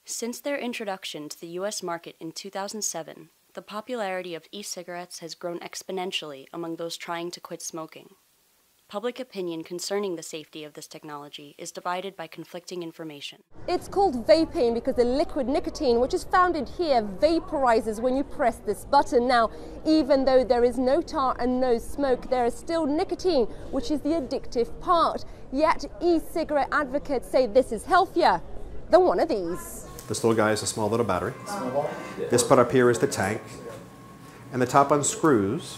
Since their introduction to the U.S. market in 2007, the popularity of e-cigarettes has grown exponentially among those trying to quit smoking. Public opinion concerning the safety of this technology is divided by conflicting information. It's called vaping because the liquid nicotine, which is found in here, vaporizes when you press this button. Now, even though there is no tar and no smoke, there is still nicotine, which is the addictive part. Yet, e-cigarette advocates say this is healthier than one of these. This little guy is a small little battery. This part up here is the tank. And the top unscrews,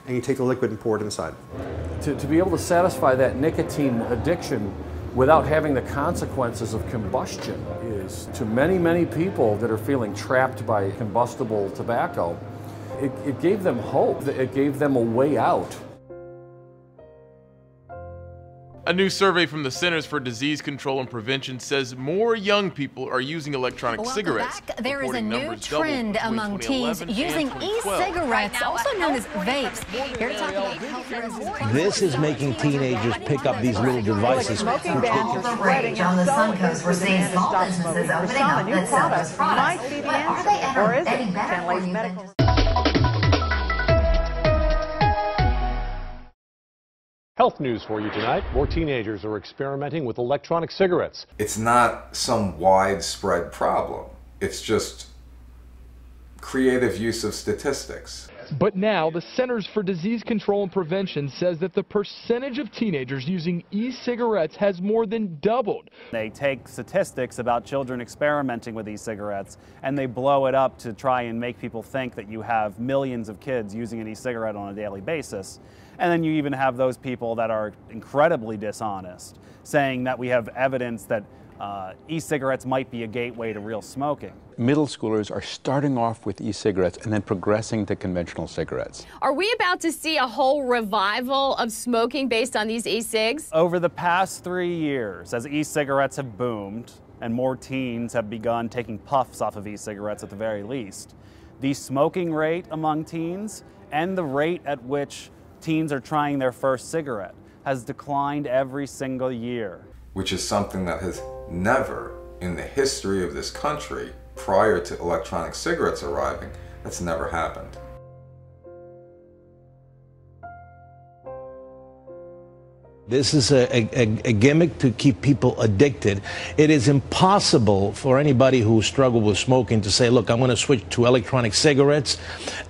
and you take the liquid and pour it inside. To be able to satisfy that nicotine addiction without having the consequences of combustion is, to many, many people that are feeling trapped by combustible tobacco, it gave them hope. It gave them a way out. A new survey from the Centers for Disease Control and Prevention says more young people are using electronic cigarettes. There is a new trend among teens using e-cigarettes, also known as vapes. Here to talk about health risks. This is making teenagers pick up these little devices. All the rage on the Sun Coast, we're seeing small businesses opening up that sell those products. But are they ever any better for you than just... Health news for you tonight. More teenagers are experimenting with electronic cigarettes. It's not some widespread problem. It's just creative use of statistics. But now the Centers for Disease Control and Prevention says that the percentage of teenagers using e-cigarettes has more than doubled. They take statistics about children experimenting with e-cigarettes and they blow it up to try and make people think that you have millions of kids using an e-cigarette on a daily basis. And then you even have those people that are incredibly dishonest, saying that we have evidence that e-cigarettes might be a gateway to real smoking. Middle schoolers are starting off with e-cigarettes and then progressing to conventional cigarettes. Are we about to see a whole revival of smoking based on these e-cigs? Over the past 3 years, as e-cigarettes have boomed and more teens have begun taking puffs off of e-cigarettes at the very least, the smoking rate among teens and the rate at which teens are trying their first cigarette has declined every single year. Which is something that has never, in the history of this country, prior to electronic cigarettes arriving, that's never happened. This is a gimmick to keep people addicted. It is impossible for anybody who struggled with smoking to say, look, I'm going to switch to electronic cigarettes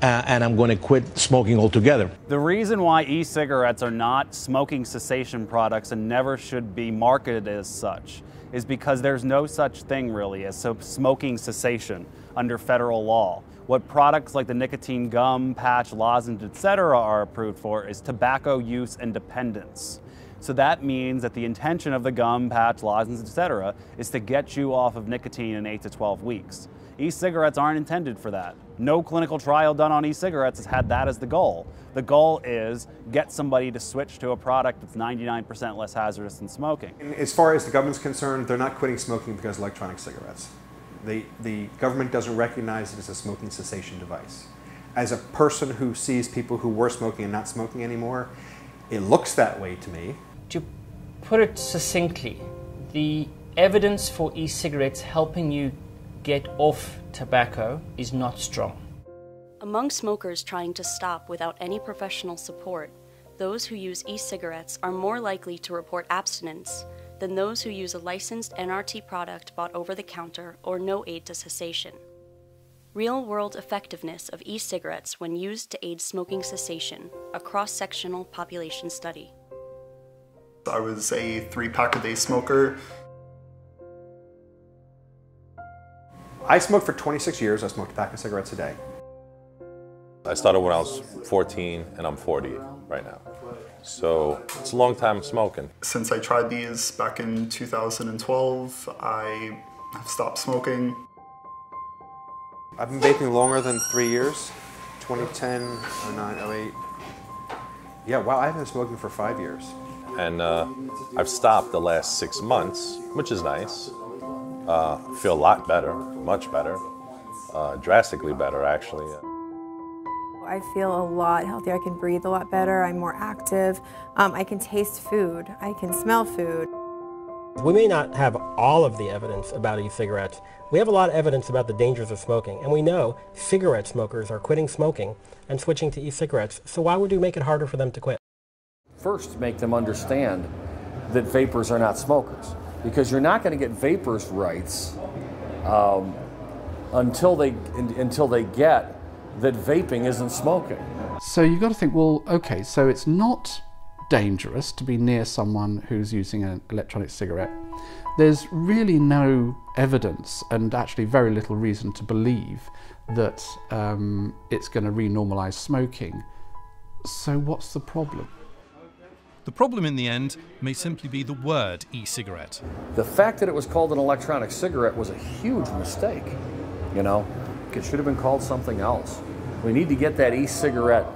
and I'm going to quit smoking altogether. The reason why e-cigarettes are not smoking cessation products and never should be marketed as such is because there's no such thing really as smoking cessation under federal law. What products like the nicotine gum, patch, lozenge, etc. are approved for is tobacco use and dependence. So that means that the intention of the gum, patch, lozenge, etc. is to get you off of nicotine in 8 to 12 weeks. E-cigarettes aren't intended for that. No clinical trial done on e-cigarettes has had that as the goal. The goal is get somebody to switch to a product that's 99% less hazardous than smoking. As far as the government's concerned, they're not quitting smoking because of electronic cigarettes. The government doesn't recognize it as a smoking cessation device. As a person who sees people who were smoking and not smoking anymore, it looks that way to me. To put it succinctly, the evidence for e-cigarettes helping you get off tobacco is not strong. Among smokers trying to stop without any professional support, those who use e-cigarettes are more likely to report abstinence than those who use a licensed NRT product bought over the counter or no aid to cessation. Real-world effectiveness of e-cigarettes when used to aid smoking cessation, a cross-sectional population study. I was a 3-pack-a-day smoker. I smoked for 26 years. I smoked a pack of cigarettes a day. I started when I was 14 and I'm 40 right now. So it's a long time smoking. Since I tried these back in 2012, I have stopped smoking. I've been vaping longer than 3 years, 2010, 09, 08. Yeah, wow, I've been smoking for 5 years. And I've stopped the last 6 months, which is nice. Feel a lot better, much better, drastically better actually. I feel a lot healthier. I can breathe a lot better. I'm more active. I can taste food. I can smell food. We may not have all of the evidence about e-cigarettes. We have a lot of evidence about the dangers of smoking, and we know cigarette smokers are quitting smoking and switching to e-cigarettes, so why would we make it harder for them to quit? First, make them understand that vapers are not smokers, because you're not going to get vapers' rights until they get that vaping isn't smoking. So you've got to think, well, okay, so it's not dangerous to be near someone who's using an electronic cigarette. There's really no evidence and actually very little reason to believe that it's going to renormalize smoking. So what's the problem? The problem in the end may simply be the word e-cigarette. The fact that it was called an electronic cigarette was a huge mistake. You know, it should have been called something else. We need to get that e-cigarette.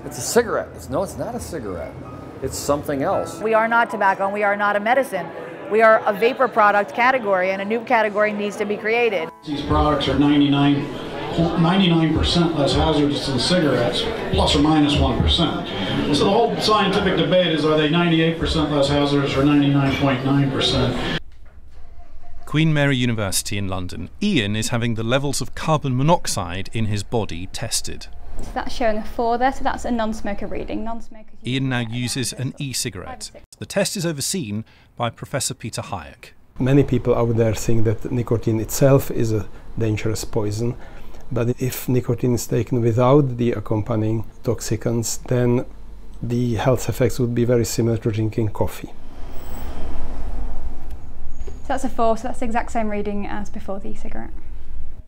It's a cigarette. No, it's not a cigarette. It's something else. We are not tobacco and we are not a medicine. We are a vapor product category, and a new category needs to be created. These products are 99% less hazardous than cigarettes, plus or minus 1%. So the whole scientific debate is, are they 98% less hazardous or 99.9%? Queen Mary University in London. Ian is having the levels of carbon monoxide in his body tested. So that's showing a 4 there, so that's a non-smoker reading. Ian now uses an e-cigarette. The test is overseen by Professor Peter Hayek. Many people out there think that nicotine itself is a dangerous poison, but if nicotine is taken without the accompanying toxicants, then the health effects would be very similar to drinking coffee. So that's a 4, so that's the exact same reading as before the e-cigarette.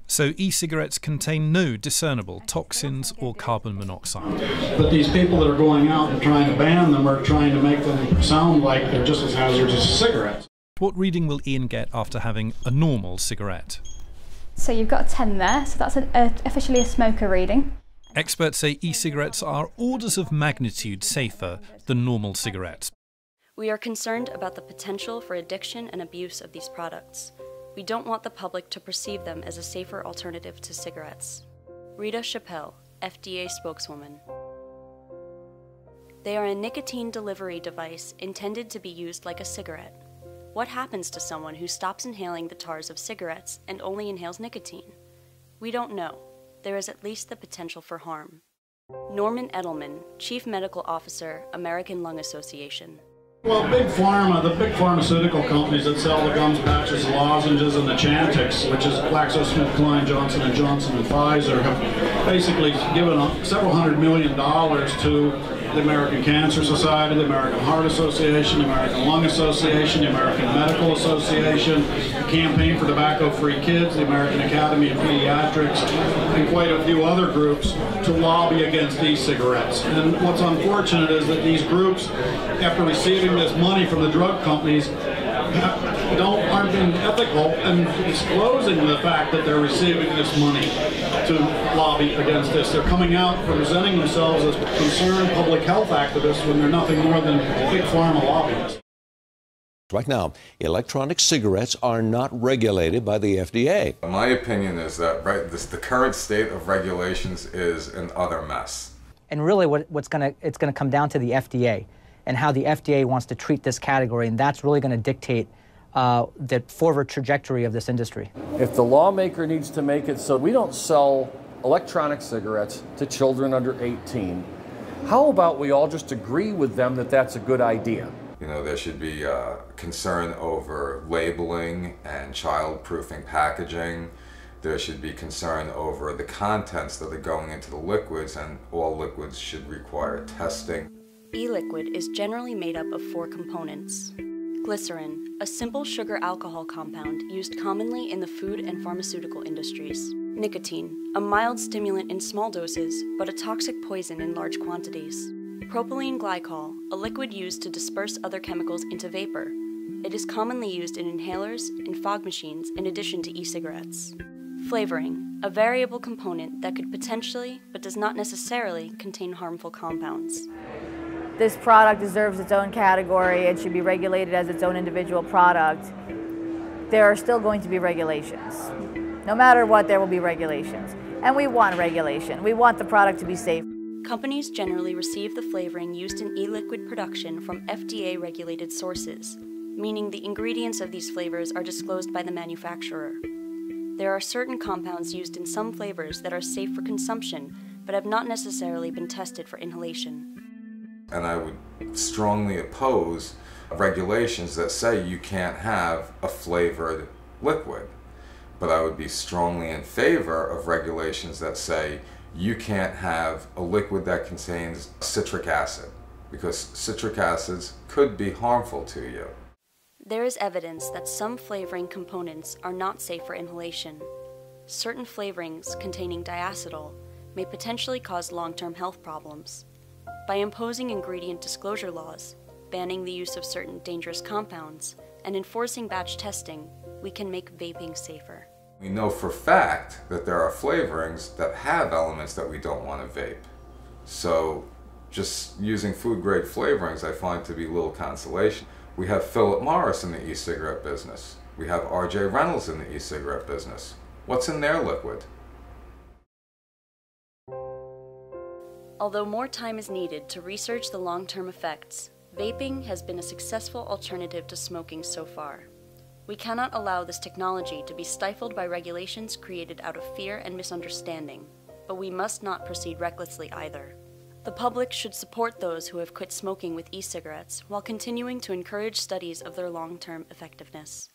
So e-cigarettes contain no discernible toxins or carbon monoxide. But these people that are going out and trying to ban them are trying to make them sound like they're just as hazardous as cigarettes. What reading will Ian get after having a normal cigarette? So you've got a 10 there, so that's officially a smoker reading. Experts say e-cigarettes are orders of magnitude safer than normal cigarettes. We are concerned about the potential for addiction and abuse of these products. We don't want the public to perceive them as a safer alternative to cigarettes. Rita Chappelle, FDA spokeswoman. They are a nicotine delivery device intended to be used like a cigarette. What happens to someone who stops inhaling the tars of cigarettes and only inhales nicotine? We don't know. There is at least the potential for harm. Norman Edelman, Chief Medical Officer, American Lung Association. Well, Big Pharma, the big pharmaceutical companies that sell the gums, patches, lozenges, and the Chantix, which is GlaxoSmithKline, Johnson & Johnson, and Pfizer, have basically given several $100 million to the American Cancer Society, the American Heart Association, the American Lung Association, the American Medical Association, the Campaign for Tobacco-Free Kids, the American Academy of Pediatrics, and quite a few other groups to lobby against e-cigarettes. And what's unfortunate is that these groups, after receiving this money from the drug companies, aren't being ethical and disclosing the fact that they're receiving this money to lobby against this. They're coming out presenting themselves as concerned public health activists when they're nothing more than big pharma lobbyists. Right now, electronic cigarettes are not regulated by the FDA. My opinion is that the current state of regulations is an utter mess. And really it's going to come down to the FDA and how the FDA wants to treat this category, and that's really going to dictate the forward trajectory of this industry. If the lawmaker needs to make it so we don't sell electronic cigarettes to children under 18, how about we all just agree with them that that's a good idea? You know, there should be concern over labeling and child-proofing packaging. There should be concern over the contents that are going into the liquids, and all liquids should require testing. E-liquid is generally made up of 4 components. Glycerin, a simple sugar alcohol compound used commonly in the food and pharmaceutical industries. Nicotine, a mild stimulant in small doses, but a toxic poison in large quantities. Propylene glycol, a liquid used to disperse other chemicals into vapor. It is commonly used in inhalers and fog machines in addition to e-cigarettes. Flavoring, a variable component that could potentially, but does not necessarily, contain harmful compounds. This product deserves its own category. It should be regulated as its own individual product. There are still going to be regulations. No matter what, there will be regulations. And we want regulation. We want the product to be safe. Companies generally receive the flavoring used in e-liquid production from FDA-regulated sources. meaning the ingredients of these flavors are disclosed by the manufacturer. There are certain compounds used in some flavors that are safe for consumption, but have not necessarily been tested for inhalation. And I would strongly oppose regulations that say you can't have a flavored liquid. But I would be strongly in favor of regulations that say you can't have a liquid that contains citric acid, because citric acids could be harmful to you. There is evidence that some flavoring components are not safe for inhalation. Certain flavorings containing diacetyl may potentially cause long-term health problems. By imposing ingredient disclosure laws, banning the use of certain dangerous compounds, and enforcing batch testing, we can make vaping safer. We know for fact that there are flavorings that have elements that we don't want to vape. So just using food-grade flavorings I find to be little consolation. We have Philip Morris in the e-cigarette business. We have R.J. Reynolds in the e-cigarette business. What's in their liquid? Although more time is needed to research the long-term effects, vaping has been a successful alternative to smoking so far. We cannot allow this technology to be stifled by regulations created out of fear and misunderstanding, but we must not proceed recklessly either. The public should support those who have quit smoking with e-cigarettes while continuing to encourage studies of their long-term effectiveness.